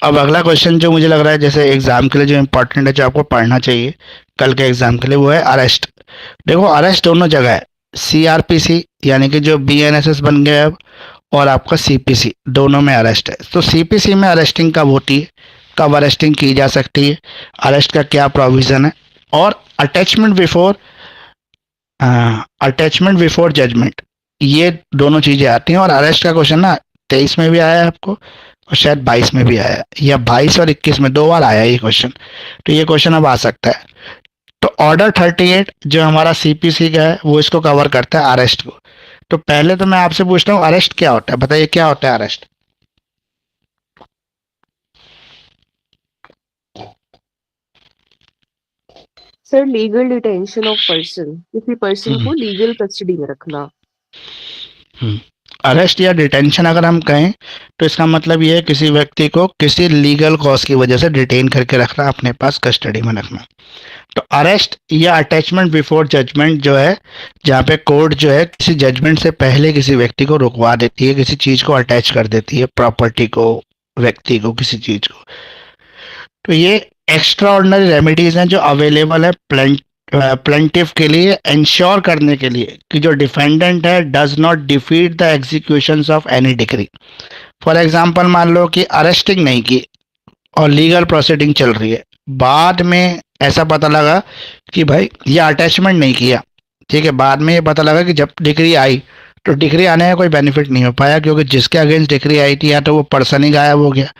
अब अगला क्वेश्चन जो मुझे लग रहा है जैसे एग्जाम के लिए जो इम्पोर्टेंट है, जो आपको पढ़ना चाहिए कल के एग्जाम के लिए, वो है अरेस्ट। देखो अरेस्ट दोनों जगह है, सीआरपीसी यानी कि जो बीएनएसएस बन गया है अब, और आपका सीपीसी, दोनों में अरेस्ट है। तो सीपीसी में अरेस्टिंग कब होती है, कब अरेस्टिंग की जा सकती है, अरेस्ट का क्या प्रोविजन है, और attachment before attachment before judgment, ये दोनों चीजें आती हैं। और अरेस्ट का क्वेश्चन ना 23 में भी आया है आपको, और शायद 22 में भी आया है, या 22 और 21 में, 2 बार आया है ये क्वेश्चन। तो ये क्वेश्चन अब आ सकता है। तो ऑर्डर 38 जो हमारा सीपीसी का है वो इसको कवर करता है, अरेस्ट को। तो पहले तो मैं आपसे पूछता हूँ अरेस्ट क्या होता है, बताइए क्या होता है arrest. Sir, legal detention of person, किसी पर्सन हम्म को लीगल कस्टडी में रखना। अरेस्ट या डिटेंशन अगर हम कहें तो इसका मतलब ये है किसी व्यक्ति को किसी लीगल कॉज की वजह से डिटेन करके रखना, अपने पास कस्टडी में रखना। तो अरेस्ट या अटैचमेंट बिफोर जजमेंट जो है, जहाँ पे कोर्ट जो है किसी जजमेंट से पहले किसी व्यक्ति को रुकवा देती है, किसी चीज को अटैच कर देती है, प्रॉपर्टी को, व्यक्ति को, किसी चीज को। तो ये एक्स्ट्रा ऑर्डिनरी रेमेडीज हैं जो अवेलेबल है प्लेंटिफ के लिए, इंश्योर करने के लिए कि जो डिफेंडेंट है does not defeat the execution of any degree. For example मान लो कि अरेस्टिंग नहीं की और लीगल प्रोसीडिंग चल रही है, बाद में ऐसा पता लगा कि भाई ये अटैचमेंट नहीं किया, ठीक है, बाद में ये पता लगा कि जब डिग्री आई, तो डिग्री आने का कोई बेनिफिट नहीं हो पाया, क्योंकि जिसके अगेंस्ट डिग्री आई थी या तो वो पर्सन ही गायब हो गया,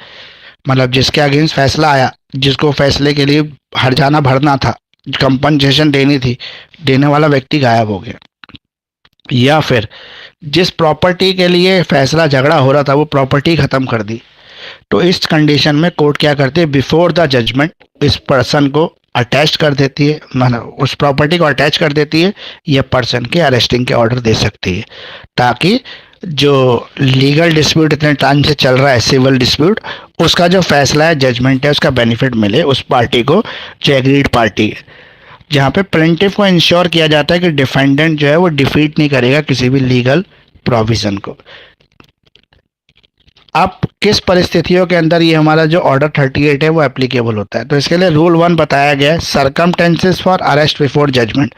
मतलब जिसके अगेंस्ट फैसला आया, जिसको फैसले के लिए हर्जाना भरना था, कंपनसेशन देनी थी, देने वाला व्यक्ति गायब हो गया, या फिर जिस प्रॉपर्टी के लिए फैसला झगड़ा हो रहा था वो प्रॉपर्टी खत्म कर दी। तो इस कंडीशन में कोर्ट क्या करती है, बिफोर द जजमेंट इस पर्सन को अटैच कर देती है, मतलब उस प्रॉपर्टी को अटैच कर देती है, या पर्सन के अरेस्टिंग के ऑर्डर दे सकती है, ताकि जो लीगल डिस्प्यूट इतने टाइम से चल रहा है, सिविल डिस्प्यूट, उसका जो फैसला है, जजमेंट है, उसका बेनिफिट मिले उस पार्टी को जो एग्रीड पार्टी है। जहाँ पे प्लेंटिफ को इंश्योर किया जाता है कि डिफेंडेंट जो है वो डिफीट नहीं करेगा किसी भी लीगल प्रोविजन को। अब किस परिस्थितियों के अंदर ये हमारा जो ऑर्डर 38 है वो एप्लीकेबल होता है, तो इसके लिए रूल 1 बताया गया है, circumstances for arrest before judgment.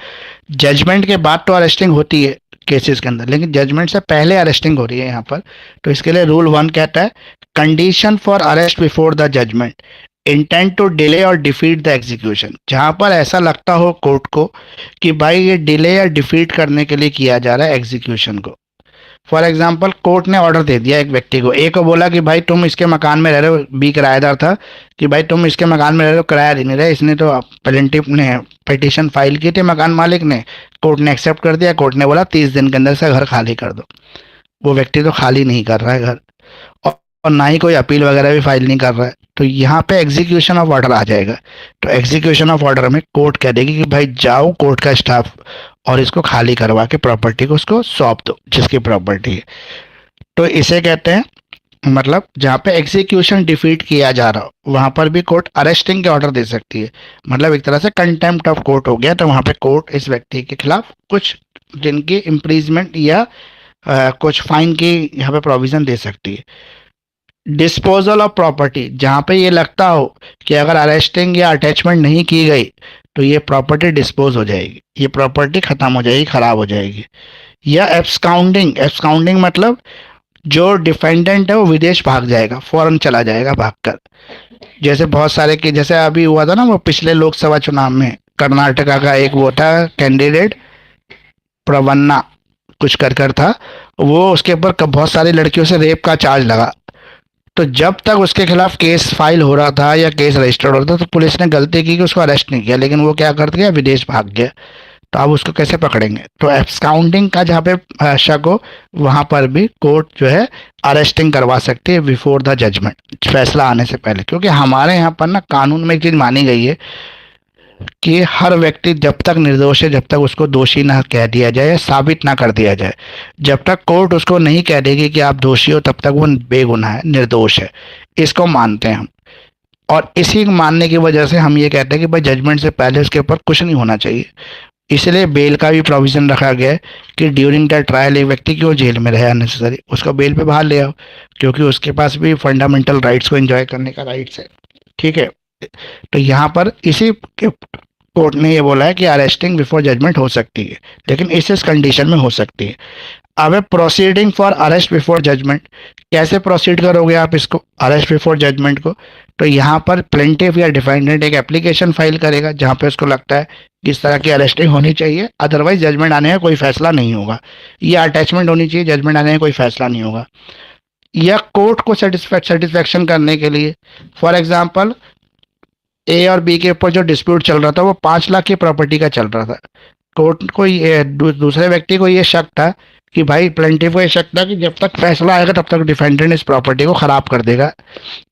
Judgment के बाद तो अरेस्टिंग होती है केसेस के अंदर, लेकिन जजमेंट से पहले अरेस्टिंग हो रही है यहाँ पर। तो इसके लिए रूल 1 कहता है, condition for arrest before the judgment, intent to delay और डिफीट द एग्जीक्यूशन। जहाँ पर ऐसा लगता हो कोर्ट को कि भाई ये डिले या डिफीट करने के लिए किया जा रहा है एग्जीक्यूशन को। फॉर एग्जाम्पल कोर्ट ने ऑर्डर दे दिया एक व्यक्ति को, ए को बोला कि भाई तुम इसके मकान में रह रहे हो, बी किराएदार था, कि भाई तुम इसके मकान में रह रहे हो, किराया दे नहीं रहे, इसने तो प्लेंटिफ ने पिटीशन फाइल की थी मकान मालिक ने, कोर्ट ने एक्सेप्ट कर दिया, कोर्ट ने बोला 30 दिन के अंदर से घर खाली कर दो। वो व्यक्ति तो खाली नहीं कर रहा है घर, और ना ही कोई अपील वगैरह भी फाइल नहीं कर रहा है, तो यहाँ पे एग्जीक्यूशन ऑफ ऑर्डर आ जाएगा। तो एग्जीक्यूशन ऑफ ऑर्डर में कोर्ट कह देगी कि भाई जाओ कोर्ट का स्टाफ और इसको खाली करवा के प्रॉपर्टी को उसको सौंप दो जिसकी प्रॉपर्टी है। तो इसे कहते हैं, मतलब जहाँ पे एग्जीक्यूशन डिफीट किया जा रहा हो वहाँ पर भी कोर्ट अरेस्टिंग के ऑर्डर दे सकती है, मतलब एक तरह से कंटेम्प्ट ऑफ कोर्ट हो गया। तो वहाँ पे कोर्ट इस व्यक्ति के खिलाफ कुछ जिनकी इम्प्रीजमेंट या कुछ फाइन की यहाँ पे प्रोविजन दे सकती है। डिस्पोजल ऑफ प्रॉपर्टी, जहाँ पे ये लगता हो कि अगर अरेस्टिंग या अटैचमेंट नहीं की गई तो ये प्रॉपर्टी डिस्पोज हो जाएगी, ये प्रॉपर्टी खत्म हो जाएगी, खराब हो जाएगी। या एब्सकाउंडिंग, एब्सकाउंडिंग मतलब जो डिफेंडेंट है वो विदेश भाग जाएगा, फौरन चला जाएगा भागकर। जैसे बहुत सारे के, जैसे अभी हुआ था ना वो पिछले लोकसभा चुनाव में, कर्नाटका का एक वो था कैंडिडेट, प्रवन्ना कुछ कर था वो, उसके ऊपर बहुत सारी लड़कियों से रेप का चार्ज लगा। तो जब तक उसके खिलाफ केस फाइल हो रहा था या केस रजिस्टर्ड हो रहा था तो पुलिस ने गलती की कि उसको अरेस्ट नहीं किया, लेकिन वो क्या कर गया, विदेश भाग गया। तो अब उसको कैसे पकड़ेंगे, तो एब्सकाउंडिंग का जहाँ पे शक हो वहाँ पर भी कोर्ट जो है अरेस्टिंग करवा सकती है बिफोर द जजमेंट, फैसला आने से पहले। क्योंकि हमारे यहाँ पर ना कानून में एक चीज़ मानी गई है कि हर व्यक्ति जब तक निर्दोष है, जब तक उसको दोषी ना कह दिया जाए या साबित ना कर दिया जाए, जब तक कोर्ट उसको नहीं कह देगी कि आप दोषी हो, तब तक वो बेगुनाह है, निर्दोष है। इसको मानते हैं हम, और इसी मानने की वजह से हम ये कहते हैं कि भाई जजमेंट से पहले उसके ऊपर कुछ नहीं होना चाहिए, इसलिए बेल का भी प्रोविजन रखा गया है कि ड्यूरिंग द ट्रायल एक व्यक्ति क्यों जेल में रहे अननेसेसरी, उसको बेल पे बाहर ले आओ, क्योंकि उसके पास भी फंडामेंटल राइट्स को एंजॉय करने का राइट्स है। ठीक है, तो यहाँ पर इसी के कोर्ट ने ये बोला है कि अरेस्टिंग बिफोर जजमेंट हो सकती है, लेकिन इस कंडीशन में हो सकती है। अब proceeding for arrest before judgment, कैसे प्रोसीड करोगे आप इसको अरेस्ट बिफोर जजमेंट को? तो यहाँ पर प्लेंटिफ या डिफेंडेंट एक एप्लीकेशन फाइल करेगा जहाँ पे उसको लगता है कि इस तरह की अरेस्टिंग होनी चाहिए, अदरवाइज जजमेंट आने का कोई फैसला नहीं होगा, या अटैचमेंट होनी चाहिए, जजमेंट आने का कोई फैसला नहीं होगा। या कोर्ट को सेटिस्फेक्शन करने के लिए, फॉर एग्जाम्पल ए और बी के ऊपर जो डिस्प्यूट चल रहा था वो 5 लाख की प्रॉपर्टी का चल रहा था। कोर्ट को दूसरे व्यक्ति को ये शक था कि भाई प्लेंटिफ को ये शक था कि जब तक फैसला आएगा तब तक डिफेंडेंट इस प्रॉपर्टी को खराब कर देगा,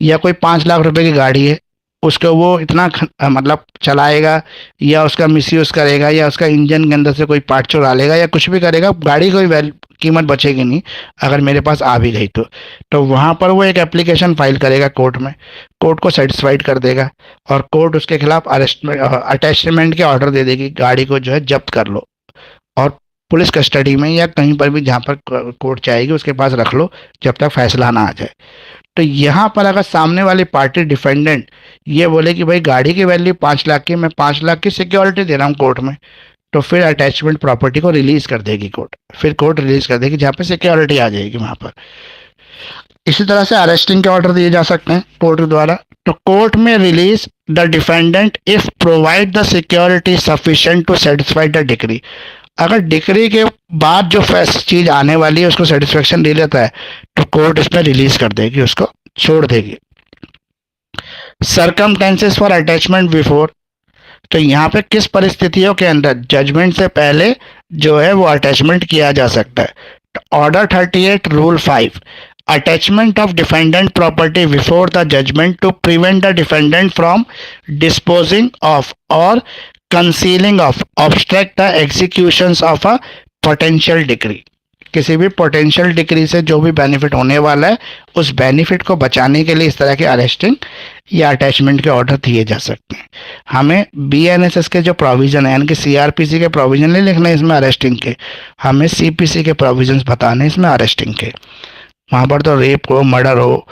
या कोई 5 लाख रुपए की गाड़ी है उसको वो इतना मतलब चलाएगा, या उसका मिसयूज करेगा, या उसका इंजन के अंदर से कोई पार्ट चुरा लेगा, या कुछ भी करेगा, गाड़ी कोई कीमत बचेगी नहीं अगर मेरे पास आ भी गई तो वहाँ पर वो एक एप्लीकेशन फाइल करेगा कोर्ट में, कोर्ट को सेटिस्फाइड कर देगा और कोर्ट उसके खिलाफ अटैचमेंट के ऑर्डर दे देगी, गाड़ी को जो है जब्त कर लो और पुलिस कस्टडी में या कहीं पर भी जहाँ पर कोर्ट चाहेगी उसके पास रख लो जब तक फैसला ना आ जाए। तो यहाँ पर अगर सामने वाली पार्टी डिफेंडेंट ये बोले कि भाई गाड़ी की वैल्यू 5 लाख की, मैं 5 लाख की सिक्योरिटी दे रहा हूँ कोर्ट में, तो फिर अटैचमेंट प्रॉपर्टी को रिलीज कर देगी कोर्ट, फिर कोर्ट रिलीज कर देगी जहाँ पे सिक्योरिटी आ जाएगी वहाँ पर। इसी तरह से अरेस्टिंग के ऑर्डर दिए जा सकते हैं कोर्ट द्वारा। तो कोर्ट में release the defendant if provide the security sufficient to satisfy the decree, अगर डिक्री के बाद जो चीज आने वाली है उसको सेटिस्फेक्शन दे लेता है तो कोर्ट इसमें रिलीज कर देगी, उसको छोड़ देगी। सरकमटेंसेस फॉर अटैचमेंट बिफोर, तो यहाँ पे किस परिस्थितियों के अंदर जजमेंट से पहले जो है वो अटैचमेंट किया जा सकता है? Order 38 rule 5, attachment of defendant property before the judgment to prevent the defendant from disposing of or concealing of obstruct the executions of a potential decree, किसी भी पोटेंशियल डिक्री से जो भी बेनिफिट होने वाला है उस बेनिफिट को बचाने के लिए इस तरह के अरेस्टिंग या अटैचमेंट के ऑर्डर दिए जा सकते हैं। हमें बीएनएसएस के जो प्रोविजन है यानी कि सीआरपीसी के प्रोविजन नहीं लिखने इसमें अरेस्टिंग के, हमें सीपीसी के प्रोविजंस बताने इसमें अरेस्टिंग के। वहाँ पर तो रेप हो, मर्डर हो,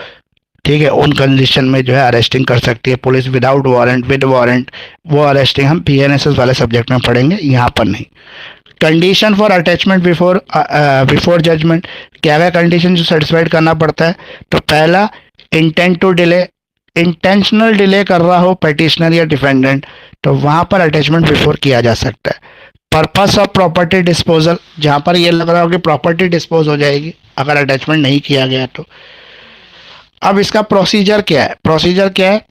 ठीक है, उन कंडीशन में जो है अरेस्टिंग कर सकती है पुलिस, विदाउट वारंट, विद वारंट, वो अरेस्टिंग हम बीएनएसएस वाले सब्जेक्ट में पढ़ेंगे, यहाँ पर नहीं। Condition for attachment before judgment, क्या क्या कंडीशन जो सेटिस्फाइड करना पड़ता है? तो पहला, intent to delay, intentional delay कर रहा हो पेटिशनर या डिफेंडेंट तो वहाँ पर अटैचमेंट बिफोर किया जा सकता है। पर्पस ऑफ प्रॉपर्टी डिस्पोजल, जहाँ पर ये लग रहा हो कि प्रॉपर्टी डिस्पोज हो जाएगी अगर अटैचमेंट नहीं किया गया तो। अब इसका प्रोसीजर क्या है?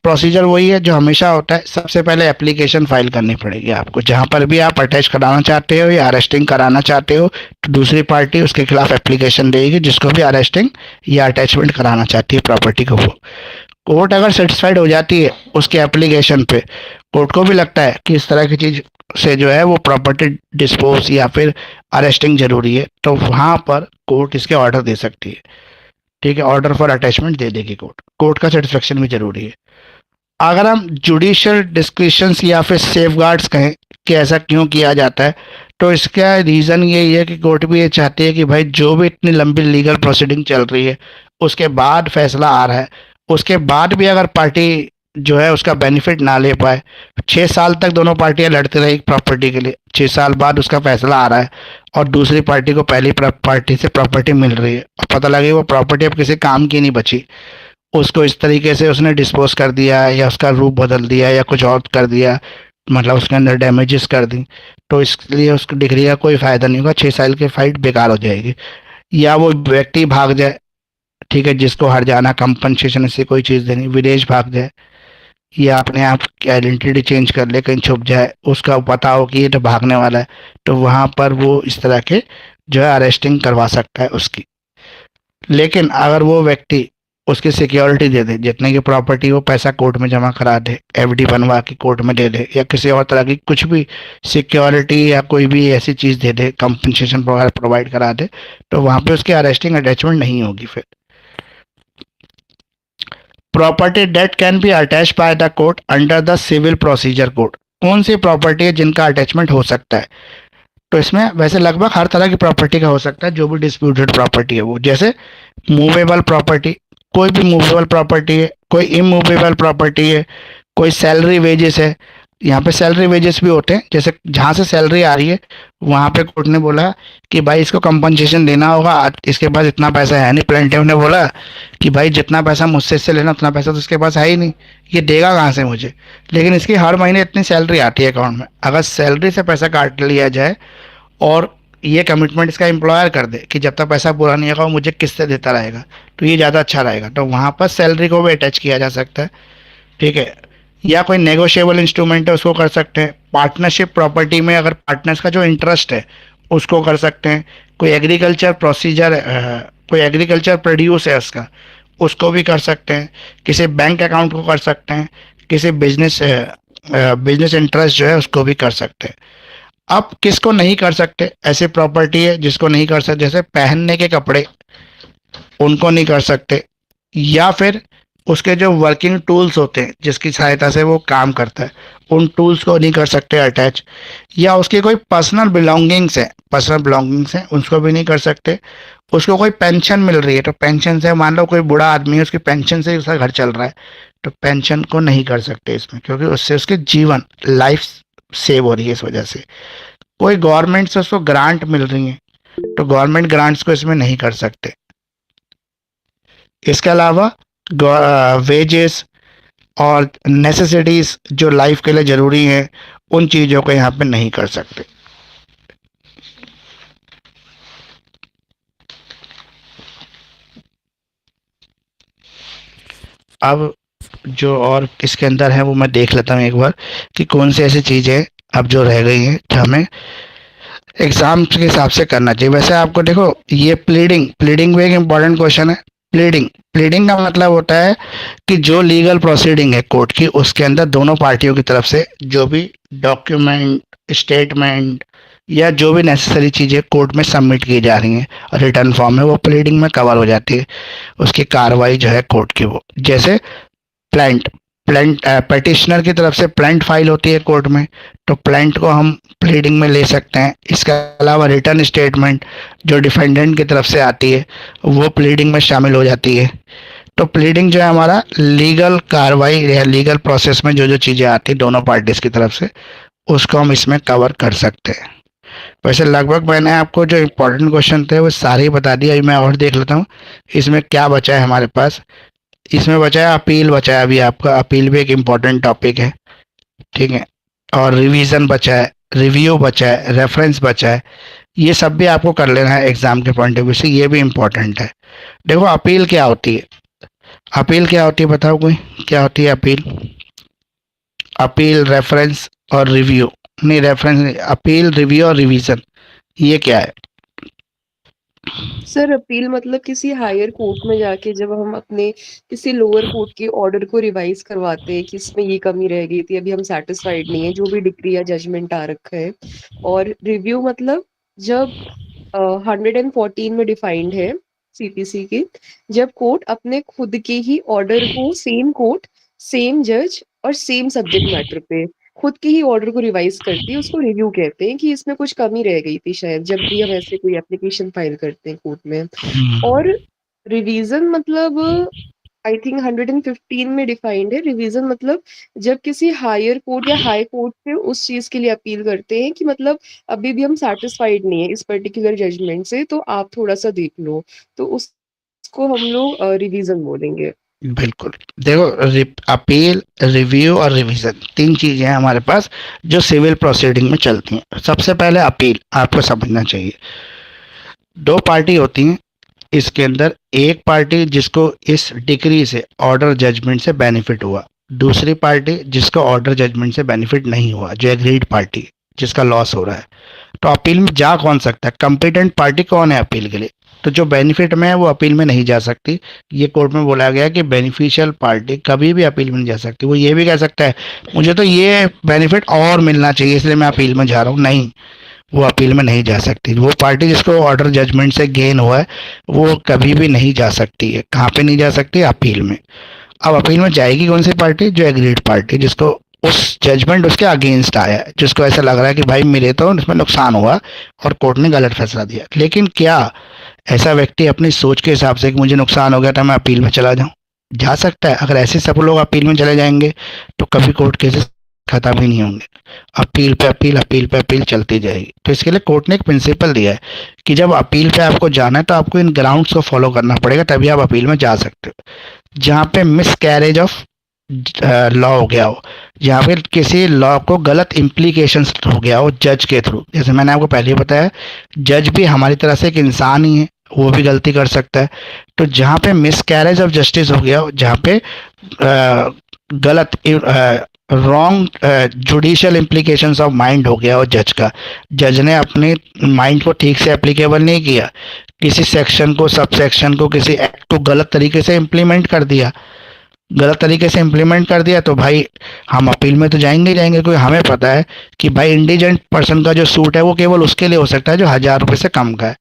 प्रोसीजर वही है जो हमेशा होता है, सबसे पहले एप्लीकेशन फाइल करनी पड़ेगी आपको, जहाँ पर भी आप अटैच कराना चाहते हो या अरेस्टिंग कराना चाहते हो तो दूसरी पार्टी उसके खिलाफ एप्लीकेशन देगी, जिसको भी अरेस्टिंग या अटैचमेंट कराना चाहती है प्रॉपर्टी को। वो कोर्ट अगर सेटिस्फाइड हो जाती है उसके एप्लीकेशन पे, कोर्ट को भी लगता है कि इस तरह की चीज़ से जो है वो प्रॉपर्टी डिस्पोज या फिर अरेस्टिंग जरूरी है, तो वहाँ पर कोर्ट इसके ऑर्डर दे सकती है। ठीक है, ऑर्डर फॉर अटैचमेंट दे देगी कोर्ट का सेटिस्फेक्शन भी जरूरी है। अगर हम जुडिशियल डिस्क्रिशंस या फिर सेफगार्ड्स कहें कि ऐसा क्यों किया जाता है, तो इसका रीज़न यही है कि कोर्ट भी ये चाहती है कि भाई जो भी इतनी लंबी लीगल प्रोसीडिंग चल रही है उसके बाद फैसला आ रहा है, उसके बाद भी अगर पार्टी जो है उसका बेनिफिट ना ले पाए, 6 साल तक दोनों पार्टियां लड़ती रही प्रॉपर्टी के लिए, 6 साल बाद उसका फैसला आ रहा है और दूसरी पार्टी को पहली पार्टी से प्रॉपर्टी मिल रही है और पता लगे वो प्रॉपर्टी अब किसी काम की नहीं बची, उसको इस तरीके से उसने डिस्पोज कर दिया या उसका रूप बदल दिया या कुछ और कर दिया, मतलब उसके अंदर डैमेजेस कर दी, तो इसलिए उसको डिग्री का कोई फ़ायदा नहीं होगा, 6 साल की फाइट बेकार हो जाएगी। या वो व्यक्ति भाग जाए, ठीक है, जिसको हर जाना कंपनसेशन से कोई चीज़ देनी, विदेश भाग जाए या अपने आप की आइडेंटिटी चेंज कर ले, कहीं छुप जाए, उसका पता हो कि ये तो भागने वाला है, तो वहाँ पर वो इस तरह के जो है अरेस्टिंग करवा सकता है उसकी। लेकिन अगर वो व्यक्ति उसकी सिक्योरिटी दे दे, जितने की प्रॉपर्टी वो पैसा कोर्ट में जमा करा दे, एफडी बनवा के कोर्ट में दे दे, या किसी और तरह की कुछ भी सिक्योरिटी या कोई भी ऐसी चीज़ दे दे, कंपनसेशन प्रोवाइड करा दे, तो वहाँ पे उसकी अरेस्टिंग अटैचमेंट नहीं होगी। फिर property that can be attach by the court under the civil procedure code, कौन सी प्रॉपर्टी है जिनका अटैचमेंट हो सकता है। तो इसमें वैसे लगभग हर तरह की प्रॉपर्टी का हो सकता है, जो भी डिस्प्यूटेड प्रॉपर्टी है वो, जैसे मूवेबल प्रॉपर्टी, कोई भी मूवेबल प्रॉपर्टी है, कोई इमूवेबल प्रॉपर्टी है, कोई सैलरी वेजेस है। यहाँ पे सैलरी वेजेस भी होते हैं, जैसे जहाँ से सैलरी आ रही है वहाँ पे कोर्ट ने बोला कि भाई इसको कंपनसेशन देना होगा, इसके पास इतना पैसा है नहीं। प्लेंटिफ ने बोला कि भाई जितना पैसा मुझसे इससे लेना उतना पैसा तो इसके पास है ही नहीं, ये देगा कहाँ से मुझे। लेकिन इसकी हर महीने इतनी सैलरी आती है अकाउंट में, अगर सैलरी से पैसा काट लिया जाए और ये कमिटमेंट इसका एम्प्लॉयर कर दे कि जब तक पैसा पूरा नहीं होगा वो मुझे किस्तें देता रहेगा, तो ये ज़्यादा अच्छा रहेगा। तो वहाँ पर सैलरी को भी अटैच किया जा सकता है, ठीक है। या कोई नेगोशिएबल इंस्ट्रूमेंट है उसको कर सकते हैं। पार्टनरशिप प्रॉपर्टी में अगर पार्टनर्स का जो इंटरेस्ट है उसको कर सकते हैं। कोई एग्रीकल्चर प्रोसीजर, कोई एग्रीकल्चर प्रोड्यूस है उसका, उसको भी कर सकते हैं। किसी बैंक अकाउंट को कर सकते हैं, किसी बिजनेस इंटरेस्ट जो है उसको भी कर सकते हैं। अब किसको नहीं कर सकते, ऐसी प्रॉपर्टी है जिसको नहीं कर सकते, जैसे पहनने के कपड़े, उनको नहीं कर सकते। या फिर उसके जो वर्किंग टूल्स होते हैं जिसकी सहायता से वो काम करता है, उन टूल्स को नहीं कर सकते अटैच। या उसकी कोई पर्सनल बिलोंगिंग्स हैं उसको भी नहीं कर सकते। उसको कोई पेंशन मिल रही है तो पेंशन से, मान लो कोई बूढ़ा आदमी है उसकी पेंशन से ही उसका घर चल रहा है, तो पेंशन को नहीं कर सकते इसमें, क्योंकि उससे उसके जीवन लाइफ सेव हो रही है इस वजह से। कोई गवर्नमेंट से उसको ग्रांट मिल रही है तो गवर्नमेंट ग्रांट्स को इसमें नहीं कर सकते। इसके अलावा वेजेस और नेसेसिटीज जो लाइफ के लिए ज़रूरी हैं उन चीज़ों को यहाँ पे नहीं कर सकते। अब जो और इसके अंदर है वो मैं देख लेता हूँ एक बार कि कौन सी ऐसी चीज़ें अब जो रह गई हैं जो हमें एग्जाम के हिसाब से करना चाहिए। वैसे आपको देखो, ये प्लीडिंग भी एक इम्पॉर्टेंट क्वेश्चन है। प्लीडिंग का मतलब होता है कि जो लीगल प्रोसीडिंग है कोर्ट की, उसके अंदर दोनों पार्टियों की तरफ से जो भी डॉक्यूमेंट, स्टेटमेंट या जो भी नेसेसरी चीज़ें कोर्ट में सबमिट की जा रही हैं रिटर्न फॉर्म में, वो प्लीडिंग में कवर हो जाती है। उसकी कार्रवाई जो है कोर्ट की, वो जैसे प्लेंट प्लेंट पटिशनर की तरफ से प्लेंट फाइल होती है कोर्ट में, तो प्लेंट को हम प्लीडिंग में ले सकते हैं। इसके अलावा रिटर्न स्टेटमेंट जो डिफेंडेंट की तरफ से आती है वो प्लीडिंग में शामिल हो जाती है। तो प्लीडिंग जो है हमारा लीगल कार्रवाई या लीगल प्रोसेस में जो जो चीज़ें आती हैं दोनों पार्टीज की तरफ से, उसको हम इसमें कवर कर सकते हैं। वैसे लगभग मैंने आपको जो इम्पोर्टेंट क्वेश्चन थे वो सारे ही बता दिए। अभी मैं और देख लेता हूँ इसमें क्या बचा है हमारे पास। इसमें बचा है अपील, बचा है अभी आपका, अपील भी एक इम्पॉर्टेंट टॉपिक है, ठीक है। और रिवीजन बचा है, रिव्यू बचा है, रेफरेंस बचा है। ये सब भी आपको कर लेना है एग्जाम के पॉइंट ऑफ व्यू से, ये भी इम्पोर्टेंट है। देखो अपील क्या होती है, अपील क्या होती है बताओ कोई, क्या होती है अपील? अपील, रेफरेंस और रिव्यू, नहीं रेफरेंस नहीं, अपील, रिव्यू और रिवीजन, ये क्या है? सर अपील मतलब किसी हायर कोर्ट में जाके जब हम अपने किसी लोअर कोर्ट के ऑर्डर को रिवाइज करवाते हैं कि इसमें ये कमी रह गई थी, अभी हम सेटिस्फाइड नहीं है, जो भी डिक्री या जजमेंट आ रखा है। और रिव्यू मतलब जब 114 में डिफाइंड है सीपीसी की, जब कोर्ट अपने खुद के ही ऑर्डर को सेम कोर्ट, सेम जज और सेम सब्जेक्ट मैटर पे खुद के ही ऑर्डर को रिवाइज करती है, उसको रिव्यू कहते हैं कि इसमें कुछ कमी रह गई थी शायद, जब भी हम ऐसे कोई एप्लीकेशन फाइल करते हैं कोर्ट में। और रिवीजन मतलब आई थिंक 115 में डिफाइंड है। रिवीजन मतलब जब किसी हायर कोर्ट या हाई कोर्ट से उस चीज के लिए अपील करते हैं कि मतलब अभी भी हम सेटिस्फाइड नहीं है इस पर्टिकुलर जजमेंट से, तो आप थोड़ा सा देख लो, तो उसको हम लोग रिवीजन बोलेंगे। बिल्कुल। देखो अपील, रिव्यू और रिवीजन, तीन चीजें हैं हमारे पास जो सिविल प्रोसीडिंग में चलती हैं। सबसे पहले अपील आपको समझना चाहिए। दो पार्टी होती हैं इसके अंदर, एक पार्टी जिसको इस डिक्री से, ऑर्डर जजमेंट से बेनिफिट हुआ, दूसरी पार्टी जिसको ऑर्डर जजमेंट से बेनिफिट नहीं हुआ, जो एग्रीड पार्टी जिसका लॉस हो रहा है। तो अपील में जा कौन सकता है? कंपिटेंट पार्टी कौन है अपील के लिए? तो जो बेनिफिट में है वो अपील में नहीं जा सकती। ये कोर्ट में बोला गया कि बेनिफिशियल पार्टी कभी भी अपील में नहीं जा सकती। वो ये भी कह सकता है मुझे तो ये बेनिफिट और मिलना चाहिए इसलिए मैं अपील में जा रहा हूँ, नहीं, वो अपील में नहीं जा सकती। वो पार्टी जिसको ऑर्डर जजमेंट से गेन हुआ है वो कभी भी नहीं जा सकती है। कहाँ पे नहीं जा सकती? अपील में। अब अपील में जाएगी कौन सी पार्टी? जो एग्रीड पार्टी, जिसको उस जजमेंट उसके अगेंस्ट आया है, जिसको ऐसा लग रहा है कि भाई मेरे तो इसमें नुकसान हुआ और कोर्ट ने गलत फैसला दिया। लेकिन क्या ऐसा व्यक्ति अपनी सोच के हिसाब से कि मुझे नुकसान हो गया था मैं अपील में चला जाऊं, जा सकता है? अगर ऐसे सब लोग अपील में चले जाएंगे तो कभी कोर्ट केसेस खत्म ही नहीं होंगे। अपील पे अपील, अपील पे अपील चलती जाएगी। तो इसके लिए कोर्ट ने एक प्रिंसिपल दिया है कि जब अपील पे आपको जाना है तो आपको इन ग्राउंड्स को फॉलो करना पड़ेगा, तभी आप अपील में जा सकते हो। जहाँ पे मिस कैरेज ऑफ लॉ हो गया हो, जहाँ पे किसी लॉ को गलत इम्प्लीकेशंस हो गया हो जज के थ्रू, जैसे मैंने आपको पहले ही बताया, जज भी हमारी तरह से एक इंसान ही है, वो भी गलती कर सकता है। तो जहाँ पे मिस कैरेज ऑफ जस्टिस हो गया हो, जहाँ पे गलत wrong judicial implications of mind हो गया हो जज का, जज ने अपने माइंड को ठीक से एप्लीकेबल नहीं किया, किसी सेक्शन को, सब सेक्शन को, किसी एक्ट को गलत तरीके से इम्प्लीमेंट कर दिया, गलत तरीके से इम्प्लीमेंट कर दिया, तो भाई हम अपील में तो जाएंगे ही जाएंगे। क्योंकि हमें पता है कि भाई इंडिजेंट पर्सन का जो सूट है वो केवल उसके लिए हो सकता है जो 1,000 रुपये से कम का है।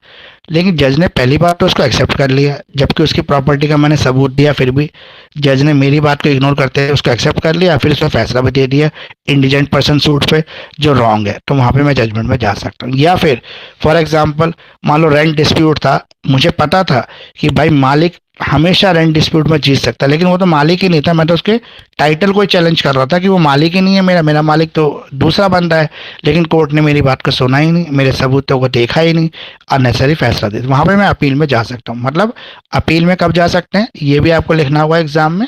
लेकिन जज ने पहली बात तो उसको एक्सेप्ट कर लिया, जबकि उसकी प्रॉपर्टी का मैंने सबूत दिया, फिर भी जज ने मेरी बात को इग्नोर करते हुए उसको एक्सेप्ट कर लिया, फिर उसका फैसला भी दे दिया इंडिजेंट पर्सन सूट पे जो रॉन्ग है। तो वहाँ पे मैं जजमेंट में जा सकता हूँ। या फिर फॉर एग्जाम्पल मान लो रेंट डिस्प्यूट था, मुझे पता था कि भाई मालिक हमेशा रेंट डिस्प्यूट में जीत सकता है, लेकिन वो तो मालिक ही नहीं था, मैं तो उसके टाइटल को ही चैलेंज कर रहा था कि वो मालिक ही नहीं है मेरा, मेरा मालिक तो दूसरा बंदा है। लेकिन कोर्ट ने मेरी बात को सुना ही नहीं, मेरे सबूतों को देखा ही नहीं, अननेसेसरी फैसला दे, वहाँ पे मैं अपील में जा सकता हूँ। मतलब अपील में कब जा सकते हैं ये भी आपको लिखना होगा एग्जाम में,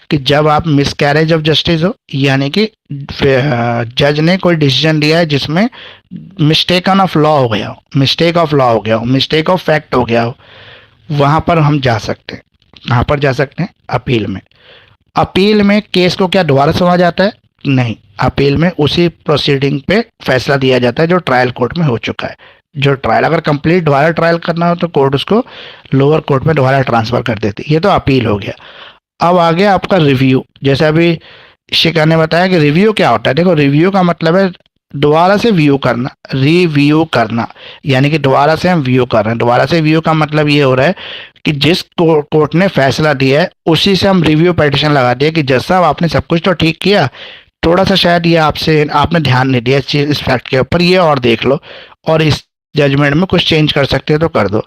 कि जब आप मिसकैरेज ऑफ जस्टिस हो, यानी कि जज ने कोई डिसीजन लिया है जिसमें मिस्टेक ऑफ लॉ हो गया हो, मिस्टेक ऑफ लॉ हो गया हो, मिस्टेक ऑफ फैक्ट हो गया हो, वहाँ पर हम जा सकते हैं। कहाँ पर जा सकते हैं? अपील में। अपील में केस को क्या दोबारा सुना जाता है? नहीं, अपील में उसी प्रोसीडिंग पे फैसला दिया जाता है जो ट्रायल कोर्ट में हो चुका है। जो ट्रायल अगर कंप्लीट दोबारा ट्रायल करना हो तो कोर्ट उसको लोअर कोर्ट में दोबारा ट्रांसफर कर देती है। ये तो अपील हो गया। अब आ गया आपका रिव्यू। जैसे अभी शिखा ने बताया कि रिव्यू क्या होता है। देखो रिव्यू का मतलब है दोबारा से व्यू करना, रिव्यू करना, यानी कि दोबारा से हम व्यू कर रहे हैं। दोबारा से व्यू का मतलब ये हो रहा है कि जिस कोर्ट ने फैसला दिया है उसी से हम रिव्यू पिटीशन लगा दिया कि जज साहब आपने सब कुछ तो ठीक किया, थोड़ा सा शायद ये आपसे आपने ध्यान नहीं दिया इस चीज, इस फैक्ट के ऊपर, ये और देख लो और इस जजमेंट में कुछ चेंज कर सकते हो तो कर दो।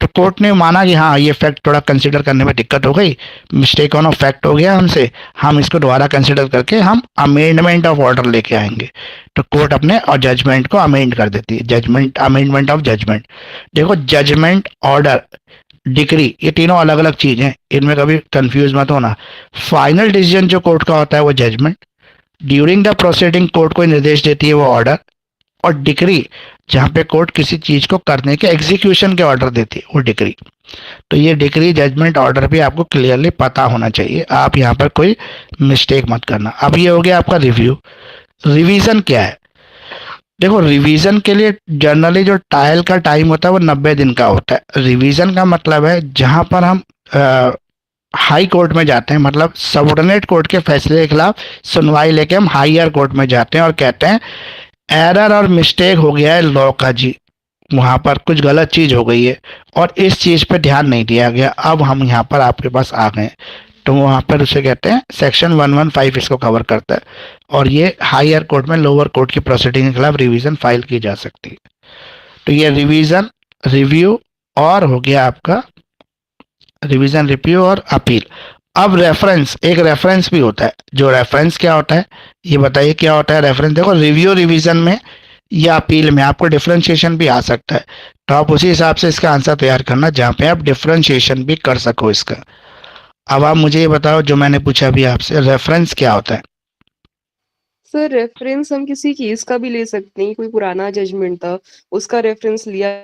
तो कोर्ट ने माना कि हाँ ये फैक्ट थोड़ा कंसिडर करने में दिक्कत हो गई, मिस्टेक ऑन ऑफ फैक्ट हो गया हमसे, हम इसको दोबारा कंसिडर करके हम अमेंडमेंट ऑफ ऑर्डर लेके आएंगे। तो कोर्ट अपने और जजमेंट को अमेंड कर देती है, जजमेंट, अमेंडमेंट ऑफ जजमेंट। देखो जजमेंट, ऑर्डर, डिक्री, ये तीनों अलग अलग चीज हैं, इनमें कभी कंफ्यूज मत होना। फाइनल डिसीजन जो कोर्ट का होता है वो judgment, during the proceeding court को निर्देश देती है वो ऑर्डर, और डिक्री जहाँ पे कोर्ट किसी चीज को करने के एग्जीक्यूशन के ऑर्डर देती है वो डिक्री। तो ये डिक्री, जजमेंट, ऑर्डर भी आपको क्लियरली पता होना चाहिए, आप यहाँ पर कोई मिस्टेक मत करना। अब ये हो गया आपका रिव्यू। रिवीजन क्या है? देखो रिवीजन के लिए जनरली जो ट्रायल का टाइम होता है वो 90 दिन का होता है। रिवीजन का मतलब है जहाँ पर हम हाई कोर्ट में जाते हैं, मतलब सबऑर्डिनेट कोर्ट के फैसले के खिलाफ सुनवाई लेके हम हायर कोर्ट में जाते हैं और कहते हैं एरर और मिस्टेक हो गया है लॉ का जी, वहाँ पर कुछ गलत चीज हो गई है और इस चीज पे ध्यान नहीं दिया गया, अब हम यहाँ पर आपके पास आ गए। तो वहाँ पर उसे कहते हैं सेक्शन 115 इसको कवर करता है, और ये हायर कोर्ट में लोअर कोर्ट की प्रोसीडिंग के खिलाफ रिवीजन फाइल की जा सकती है। तो ये रिवीजन, रिव्यू और हो गया आपका रिवीजन, रिव्यू और अपील। अब रेफरेंस, एक रेफरेंस भी होता है। जो रेफरेंस क्या होता है ये बताइए, क्या होता है रेफरेंस? देखो रिव्यू, रिवीजन में या अपील में आपको डिफरेंशिएशन भी आ सकता है, तो आप उसी हिसाब से इसका आंसर तैयार करना जहाँ पे आप डिफरेंशिएशन भी कर सको इसका। अब आप मुझे ये बताओ जो मैंने पूछा अभी आपसे, रेफरेंस क्या होता है? सर रेफरेंस हम किसी केस का भी ले सकते हैं, कोई पुराना जजमेंट था उसका रेफरेंस लिया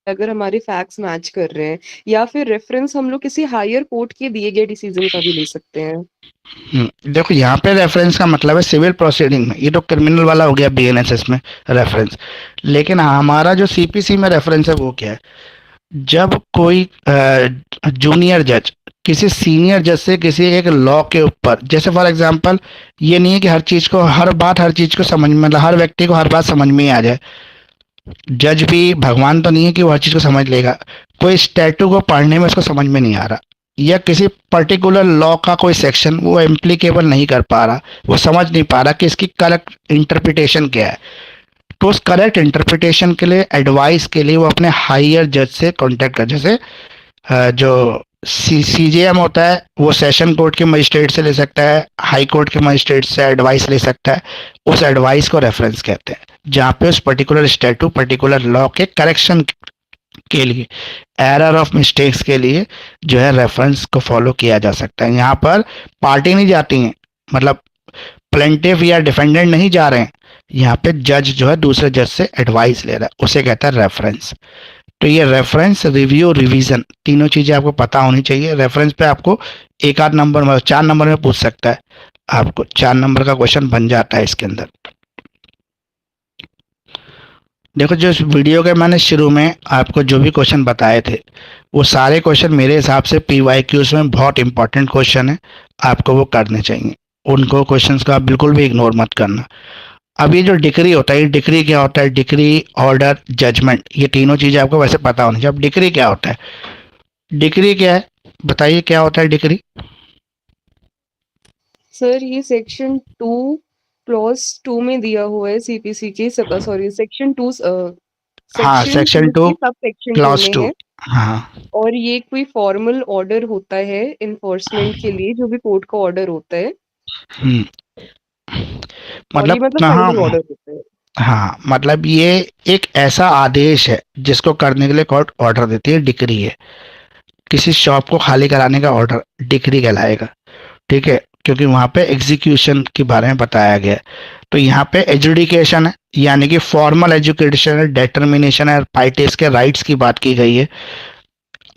अगर हमारे फैक्ट्स मैच कर रहे हैं, या फिर रेफरेंस हम लोग किसी हायर कोर्ट के दिए गए डिसीजन का भी ले सकते हैं। देखो यहाँ पे रेफरेंस का मतलब है सिविल प्रोसीडिंग में, ये तो क्रिमिनल वाला हो गया बीएनएसएस में रेफरेंस। लेकिन हमारा जो सीपीसी में रेफरेंस है वो क्या है? जब कोई जूनियर जज किसी सीनियर जज से किसी एक लॉ के ऊपर, जैसे फॉर एग्जांपल ये नहीं है कि हर चीज को, हर बात, हर चीज को समझ में, मतलब हर व्यक्ति को हर बात समझ में ही आ जाए। जज भी भगवान तो नहीं है कि वो हर चीज को समझ लेगा। कोई स्टैटू को पढ़ने में उसको समझ में नहीं आ रहा, या किसी पर्टिकुलर लॉ का कोई सेक्शन वो इम्प्लीकेबल नहीं कर पा रहा, वो समझ नहीं पा रहा कि इसकी करेक्ट इंटरप्रिटेशन क्या है, तो उस करेक्ट इंटरप्रिटेशन के लिए एडवाइस के लिए वो अपने हायर जज से कांटेक्ट कर, जैसे जो सीजेएम होता है वो सेशन कोर्ट के मजिस्ट्रेट से ले सकता है, हाई कोर्ट के मजिस्ट्रेट से एडवाइस ले सकता है, उस एडवाइस को रेफरेंस कहते हैं, जहाँ पे उस पर्टिकुलर स्टैट्यूट पर्टिकुलर लॉ के करेक्शन के लिए, एरर ऑफ मिस्टेक्स के लिए जो है रेफरेंस को फॉलो किया जा सकता है। यहाँ पर पार्टी नहीं जाती है, मतलब प्लेंटिफ या डिफेंडेंट नहीं जा रहे हैं, यहाँ पे जज जो है दूसरे जज से एडवाइस ले रहा है, उसे कहता है रेफरेंस। तो ये रेफरेंस, रिव्यू, रिवीजन, तीनों चीजें आपको पता होनी चाहिए। रेफरेंस पे आपको एक आध नंबर में, 4 नंबर में पूछ सकता है, आपको 4 नंबर का क्वेश्चन बन जाता है इसके अंदर। देखो जो इस वीडियो के मैंने शुरू में आपको जो भी क्वेश्चन बताए थे वो सारे क्वेश्चन मेरे हिसाब से पीवाईक्यूज में बहुत इंपॉर्टेंट क्वेश्चन है, आपको वो करने चाहिए, उनको क्वेश्चंस को आप बिल्कुल भी इग्नोर मत करना। अब ये जो डिक्री होता है, ये डिक्री क्या होता है, डिक्री, ऑर्डर, जजमेंट, ये तीनों चीजें आपको वैसे पता होनी चाहिए। अब डिक्री क्या होता है, डिक्री क्या है, बताइए क्या होता है डिक्री? सर ये सेक्शन 2 क्लॉज 2 में दिया हुआ है सीपीसी के, सॉरी सेक्शन 2 हाँ, सेक्शन सेक्शन 2 टू के सब सेक्शन 2 क्लॉज में 2। है। हाँ और ये कोई फॉर्मल ऑर्डर होता है इन्फोर्समेंट के लिए, जो भी कोर्ट का ऑर्डर होता है, हम्म, और ये मतलब मतलब हाँ, फाइनल ऑर्डर होता है। हाँ मतलब ये एक ऐसा आदेश है जिसको करने के लिए कोर्ट ऑर्डर देती है, डिक्री है। किसी शॉप को खाली कराने का ऑर्डर डिक्री कहलाएगा, ठीक है, क्योंकि वहां पे एग्जीक्यूशन के बारे में बताया गया है। तो यहाँ पे एजुडिकेशन है, यानी कि फॉर्मल एजुकेशन है, डिटर्मिनेशन है, पार्टीज के राइट्स की बात की गई है।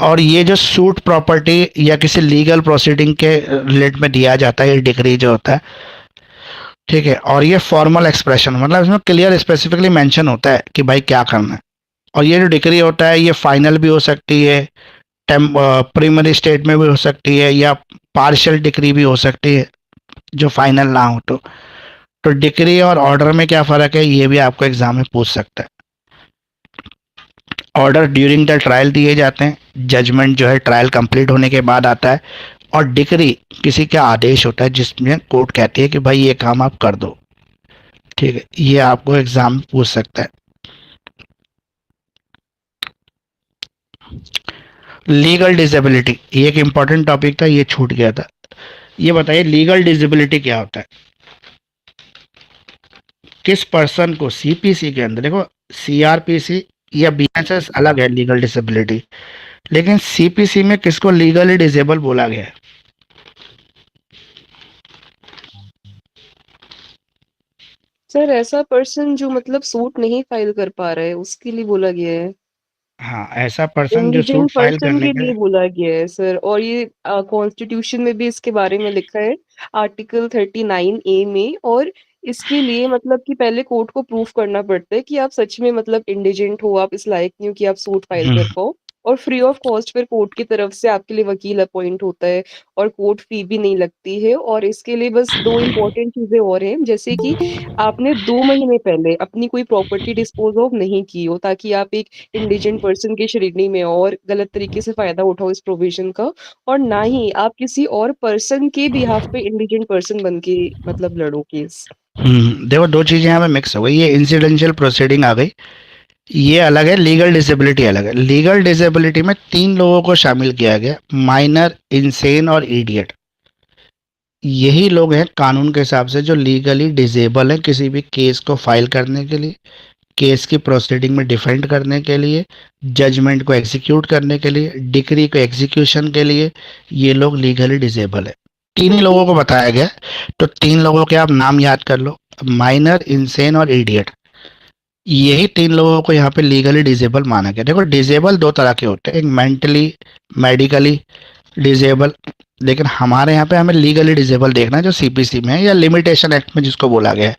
और ये जो सूट प्रॉपर्टी या किसी लीगल प्रोसीडिंग के रिलेट में दिया जाता है, ये डिक्री जो होता है, ठीक है, और ये फॉर्मल एक्सप्रेशन, मतलब इसमें क्लियर स्पेसिफिकली मेंशन होता है कि भाई क्या करना है। और ये जो डिक्री होता है ये फाइनल भी हो सकती है, प्रीमरी स्टेट में भी हो सकती है, या पार्शियल डिक्री भी हो सकती है जो फाइनल ना हो। तो डिक्री और ऑर्डर में क्या फ़र्क है, ये भी आपको एग्जाम में पूछ सकता है। ऑर्डर ड्यूरिंग द ट्रायल दिए जाते हैं, जजमेंट जो है ट्रायल कंप्लीट होने के बाद आता है, और डिक्री किसी का आदेश होता है जिसमें कोर्ट कहती है कि भाई ये काम आप कर दो, ठीक है, ये आपको एग्जाम में पूछ सकता है। लीगल डिसेबिलिटी, ये एक इंपॉर्टेंट टॉपिक था, ये छूट गया था। ये बताइए लीगल डिसेबिलिटी क्या होता है, किस पर्सन को सीपीसी के अंदर, देखो सीआरपीसी या बीएनएसएस अलग है लीगल डिसेबिलिटी, लेकिन सीपीसी में किसको लीगली डिसेबल बोला गया है? सर ऐसा पर्सन जो मतलब सूट नहीं फाइल कर पा रहा है, उसके लिए बोला गया है। हाँ, ऐसा पर्सन जो इंडिजिन सूट फाइल पर्सन करने के के, लिए बोला गया है सर, और ये कॉन्स्टिट्यूशन में भी इसके बारे में लिखा है, आर्टिकल 39A में। और इसके लिए मतलब कि पहले कोर्ट को प्रूफ करना पड़ता है कि आप सच में मतलब इंडिजेंट हो, आप इस लायक नहीं हो कि आप सूट फाइल कर हम्म, पाओ। और फ्री ऑफ कॉस्ट फिर कोर्ट की तरफ से आपके लिए वकील अपॉइंट होता है, और कोर्ट फी भी नहीं लगती है। और इसके लिए बस दो इम्पोर्टेंट चीजें और हैं, जैसे कि आपने 2 महीने पहले अपनी कोई प्रॉपर्टी डिस्पोज ऑफ नहीं की हो, ताकि आप एक इंडिजेंट पर्सन की श्रेणी में हो और गलत तरीके से फायदा उठाओ इस प्रोविजन का। और ना ही आप किसी और पर्सन के बिहाफ पे इंडिजेंट पर्सन बन के मतलब लड़ो केस। देखो दो चीजें यहाँ पे मिक्स हो गई, ये इंसिडेंशियल प्रोसीडिंग आ गई, ये अलग है, लीगल डिसेबिलिटी अलग है। लीगल डिसेबिलिटी में 3 लोगों को शामिल किया गया, माइनर, इंसेन और इडियट। यही लोग हैं कानून के हिसाब से जो लीगली डिसेबल हैं किसी भी केस को फाइल करने के लिए, केस की प्रोसीडिंग में डिफेंड करने के लिए, जजमेंट को एग्जीक्यूट करने के लिए, डिक्री को एग्जीक्यूशन के लिए, ये लोग लीगली डिसेबल है। 3 ही लोगों को बताया गया, तो 3 लोगों के आप नाम याद कर लो, माइनर, इंसेन और इडियट। यही 3 लोगों को यहाँ पे लीगली डिसेबल माना गया। देखो डिसेबल 2 तरह के होते हैं, एक मेंटली, मेडिकली डिसेबल, लेकिन हमारे यहाँ पे हमें लीगली डिसेबल देखना है जो सीपीसी में है, या लिमिटेशन एक्ट में जिसको बोला गया है।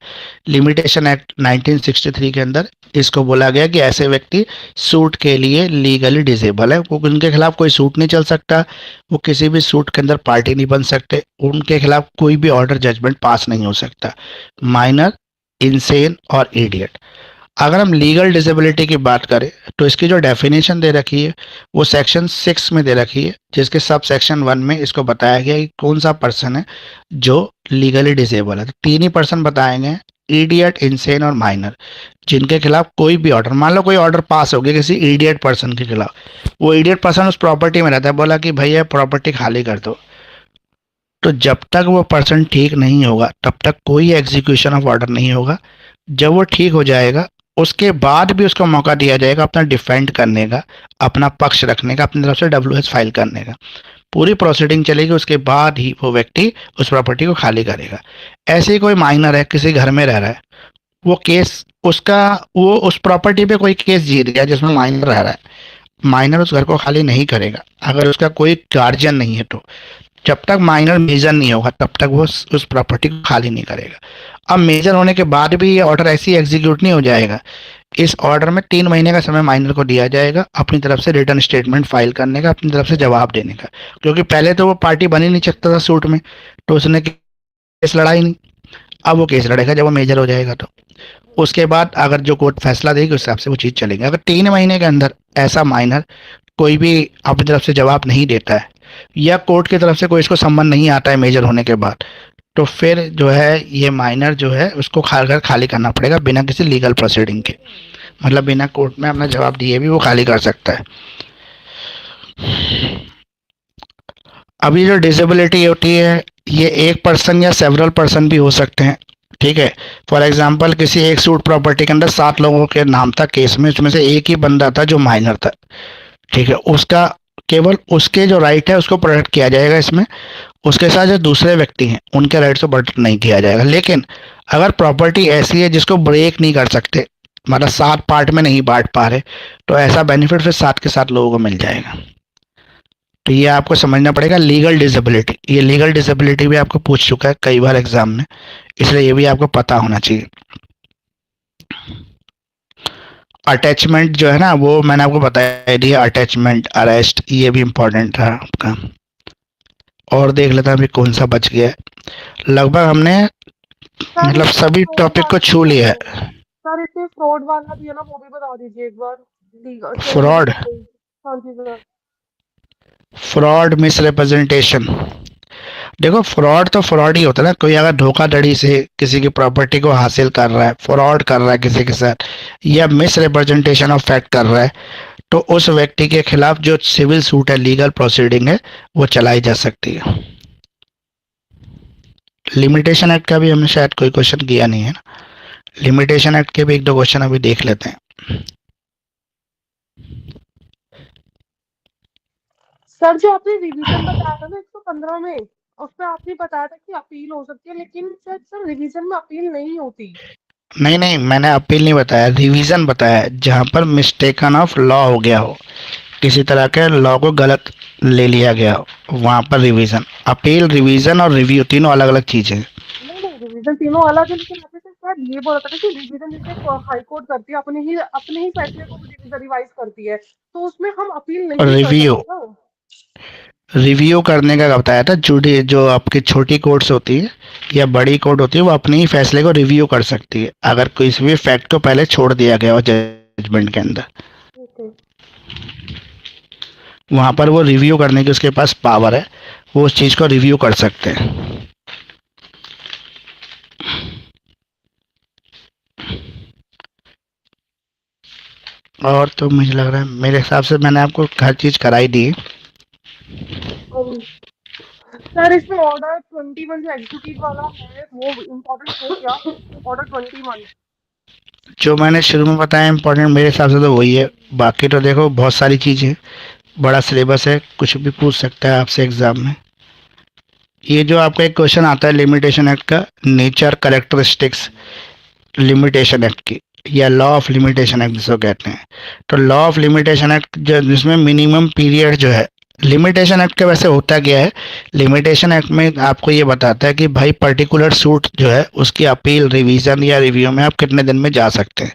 लिमिटेशन एक्ट 1963 के अंदर इसको बोला गया कि ऐसे व्यक्ति सूट के लिए लीगली डिसेबल है, वो उनके खिलाफ कोई सूट नहीं चल सकता, वो किसी भी सूट के अंदर पार्टी नहीं बन सकते, उनके खिलाफ कोई भी ऑर्डर, जजमेंट पास नहीं हो सकता। माइनर, इंसेन और इडियट। अगर हम लीगल डिसेबिलिटी की बात करें तो इसकी जो डेफिनेशन दे रखी है वो सेक्शन 6 में दे रखी है, जिसके सब सेक्शन 1 में इसको बताया गया है कि कौन सा पर्सन है जो लीगली डिसेबल है। तो तीन ही पर्सन बताए गए हैं, इडियट, इंसेन और माइनर, जिनके खिलाफ कोई भी ऑर्डर, मान लो कोई ऑर्डर पास हो गया किसी इडियट पर्सन के खिलाफ, वो इडियट पर्सन उस प्रॉपर्टी में रहता है, बोला कि भैया प्रॉपर्टी खाली कर दो, तो जब तक वो पर्सन ठीक नहीं होगा तब तक कोई एग्जीक्यूशन ऑफ ऑर्डर नहीं होगा। जब वो ठीक हो जाएगा उसके बाद भी उसको मौका दिया जाएगा अपना डिफेंड करने का, अपना पक्ष रखने का, अपनी तरफ से डब्ल्यूएस फाइल करने का, पूरी प्रोसीडिंग चलेगी, उसके बाद ही वो व्यक्ति उस प्रॉपर्टी को खाली करेगा। ऐसे ही कोई माइनर है, किसी घर में रह रहा है, वो केस उसका, वो उस प्रॉपर्टी पे कोई केस जीत गया जिसमें माइनर रह रहा है, माइनर उस घर को खाली नहीं करेगा अगर उसका कोई गार्जियन नहीं है। तो जब तक माइनर मेजर नहीं होगा तब तक वो उस प्रॉपर्टी को खाली नहीं करेगा। अब मेजर होने के बाद भी ये ऑर्डर ऐसे ही एग्जीक्यूट नहीं हो जाएगा। इस ऑर्डर में 3 महीने का समय माइनर को दिया जाएगा अपनी तरफ से रिटर्न स्टेटमेंट फाइल करने का, अपनी तरफ से जवाब देने का, क्योंकि पहले तो वो पार्टी बन ही नहीं सकता था सूट में, तो उसने केस लड़ा ही नहीं। अब वो केस लड़ेगा जब वो मेजर हो जाएगा, तो उसके बाद अगर जो कोर्ट फैसला देगी उस हिसाब से वो चीज़ चलेगी। अगर 3 महीने के अंदर ऐसा माइनर कोई भी अपनी तरफ से जवाब नहीं देता है या कोर्ट की तरफ से कोई इसको सम्मन नहीं आता है मेजर होने के बाद, तो फिर जो है ये माइनर जो है उसको घर खाली करना पड़ेगा बिना किसी लीगल प्रोसीडिंग के, मतलब बिना कोर्ट में अपना जवाब दिए भी वो खाली कर सकता है। अभी जो डिसेबिलिटी होती है ये एक पर्सन या सेवरल पर्सन भी हो सकते हैं, ठीक है। फॉर एग्जांपल किसी एक सूट प्रॉपर्टी के अंदर 7 लोगों के नाम था केस में, उसमें से एक ही बंदा था जो माइनर था, ठीक है। उसका केवल उसके जो राइट है उसको प्रोटेक्ट किया जाएगा इसमें, उसके साथ जो दूसरे व्यक्ति हैं उनके राइट्स को प्रोटेक्ट नहीं किया जाएगा। लेकिन अगर प्रॉपर्टी ऐसी है जिसको ब्रेक नहीं कर सकते, मतलब 7 पार्ट में नहीं बांट पा रहे, तो ऐसा बेनिफिट फिर 7 के 7 लोगों को मिल जाएगा। तो ये आपको समझना पड़ेगा लीगल डिसेबिलिटी, ये लीगल डिसेबिलिटी भी आपको पूछ चुका है कई बार एग्जाम में, इसलिए ये भी आपको पता होना चाहिए। अटैचमेंट जो है ना वो मैंने आपको बता दिया, अटैचमेंट, अरेस्ट, ये भी इम्पोर्टेंट था आपका। और देख लेता अभी कौन सा बच गया है। लगभग हमने मतलब सभी टॉपिक को छू लिया है। सर इसमें फ्रॉड वाला भी है ना, वो भी बता दीजिए एक बार। फ्रॉड, हाँ जी सर। Fraud, misrepresentation. देखो फ्रॉड तो फ्रॉड ही होता है ना, कोई अगर धोखाधड़ी से किसी की प्रॉपर्टी को हासिल कर रहा है, फ्रॉड कर रहा है किसी के साथ, या मिस रिप्रेजेंटेशन ऑफ फैक्ट कर रहा है, तो उस व्यक्ति के खिलाफ जो सिविल सूट है, लीगल प्रोसीडिंग है, वो चलाई जा सकती है। लिमिटेशन एक्ट का भी हमने शायद कोई क्वेश्चन किया नहीं है ना, लिमिटेशन एक्ट के भी 1-2 क्वेश्चन अभी देख लेते हैं। सर जो आपने रिवीजन बताया था ना 115 में, उसमें आपने बताया था कि अपील हो सकती है, लेकिन सर रिवीजन में अपील नहीं होती। नहीं नहीं, मैंने अपील नहीं बताया, रिवीजन बताया, जहाँ पर मिस्टेकन ऑफ लॉ हो गया हो, किसी तरह के लॉ को गलत ले लिया गया हो, वहाँ पर रिवीजन। अपील, रिवीजन और रिव्यू तीनों अलग अलग चीज़ें हैं। नहीं रिवीजन तीनों अलग है, लेकिन आपने सर ये बोला था कि रिवीजन जैसे हाई कोर्ट करती है अपने ही फैसले को रिवाइज करती है, तो उसमें हम अपील नहीं कर रिव्यू, सकते ना। रिव्यू करने का बताया था, जो आपकी छोटी कोर्ट्स होती है या बड़ी कोर्ट होती है वो अपने ही फैसले को रिव्यू कर सकती है अगर किसी भी फैक्ट को पहले छोड़ दिया गया हो जजमेंट के अंदर, वहाँ पर वो रिव्यू करने की उसके पास पावर है, वो उस चीज़ को रिव्यू कर सकते हैं। और तो मुझे लग रहा है मेरे हिसाब से मैंने आपको हर चीज़ कराई दी। सर इसमें ऑर्डर 21 जो एग्जीक्यूटिव वाला है वो इम्पोर्टेंट है क्या? ऑर्डर 21 जो मैंने शुरू में बताया इम्पोर्टेंट मेरे हिसाब से तो वही है, बाकी तो देखो बहुत सारी चीज़ें, बड़ा सिलेबस है, कुछ भी पूछ सकता है आपसे एग्ज़ाम में। ये जो आपका एक क्वेश्चन आता है लिमिटेशन एक्ट का, नेचर कैरेक्टरिस्टिक्स लिमिटेशन एक्ट की, या लॉ ऑफ लिमिटेशन एक्ट जिसको कहते हैं, तो लॉ ऑफ लिमिटेशन एक्ट जो जिसमें मिनिमम पीरियड जो है, लिमिटेशन एक्ट का वैसे होता क्या है, लिमिटेशन एक्ट में आपको ये बताता है कि भाई पर्टिकुलर सूट जो है उसकी अपील, रिवीजन या रिव्यू में आप कितने दिन में जा सकते हैं,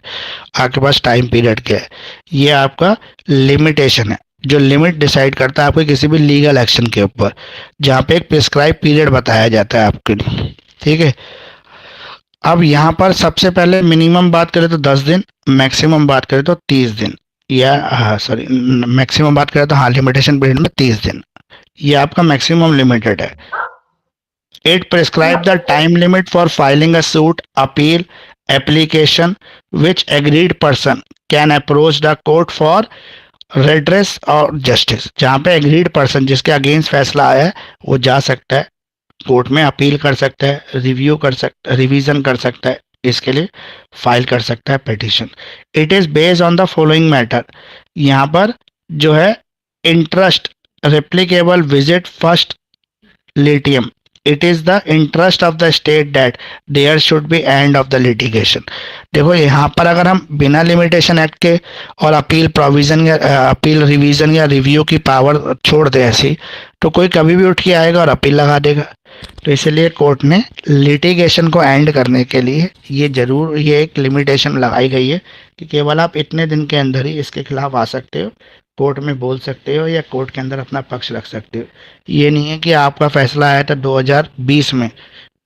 आपके पास टाइम पीरियड क्या है, ये आपका लिमिटेशन है, जो लिमिट डिसाइड करता है आपके किसी भी लीगल एक्शन के ऊपर, जहाँ पे एक प्रिस्क्राइब पीरियड बताया जाता है आपके लिए, ठीक है। अब यहाँ पर सबसे पहले मिनिमम बात करें तो 10 दिन, मैक्सिमम बात करें तो 30 दिन, या सॉरी मैक्सिमम बात करें तो हाँ लिमिटेशन पीरियड में 30 दिन, ये आपका मैक्सिमम लिमिटेड है। It prescribe the time limit for filing a suit, appeal, application which agreed person can approach the court for redress और जस्टिस। जहाँ पे एग्रीड पर्सन जिसके अगेंस्ट फैसला आया है वो जा सकता है कोर्ट में, अपील कर सकता है, रिव्यू कर सकता है, रिवीजन कर सकता है, इसके लिए फाइल कर सकता है petition. It is based on the following matter, यहाँ पर जो है इंटरेस्ट रेप्लीकेबल विजिट फर्स्ट लिटियम, it is the interest of the state that there should be end of the litigation. देखो यहाँ पर अगर हम बिना लिमिटेशन एक्ट के और अपील प्रोविजन या अपील रिवीजन या रिव्यू की पावर छोड़ दे ऐसी, तो कोई कभी भी उठ के आएगा और अपील लगा देगा। तो इसलिए कोर्ट ने लिटिगेशन को एंड करने के लिए ये एक लिमिटेशन लगाई गई है कि केवल आप इतने दिन के अंदर ही इसके खिलाफ आ सकते हो, कोर्ट में बोल सकते हो या कोर्ट के अंदर अपना पक्ष रख सकते हो। ये नहीं है कि आपका फैसला आया था 2020 में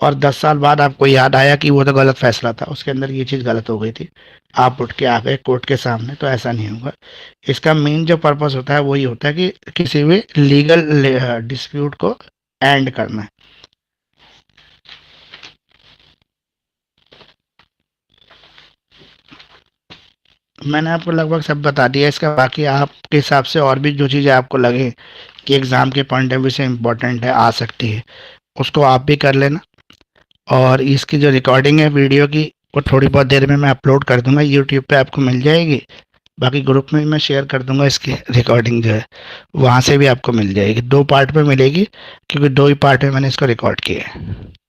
और 10 साल बाद आपको याद आया कि वो तो गलत फैसला था, उसके अंदर ये चीज़ गलत हो गई थी, आप उठ के आ गए कोर्ट के सामने, तो ऐसा नहीं होगा। इसका मेन जो पर्पस होता है वही होता है कि किसी भी लीगल डिस्प्यूट को एंड करना है। मैंने आपको लगभग सब बता दिया इसका, बाकी आपके हिसाब से और भी जो चीज़ें आपको लगे कि एग्ज़ाम के पॉइंट ऑफ व्यू से इम्पोर्टेंट है, आ सकती है, उसको आप भी कर लेना। और इसकी जो रिकॉर्डिंग है वीडियो की वो थोड़ी बहुत देर में मैं अपलोड कर दूंगा, यूट्यूब पे आपको मिल जाएगी, बाकी ग्रुप में मैं शेयर कर दूंगा इसकी रिकॉर्डिंग जो है, वहाँ से भी आपको मिल जाएगी। 2 पार्ट में मिलेगी क्योंकि 2 ही पार्ट में मैंने इसको रिकॉर्ड किया है।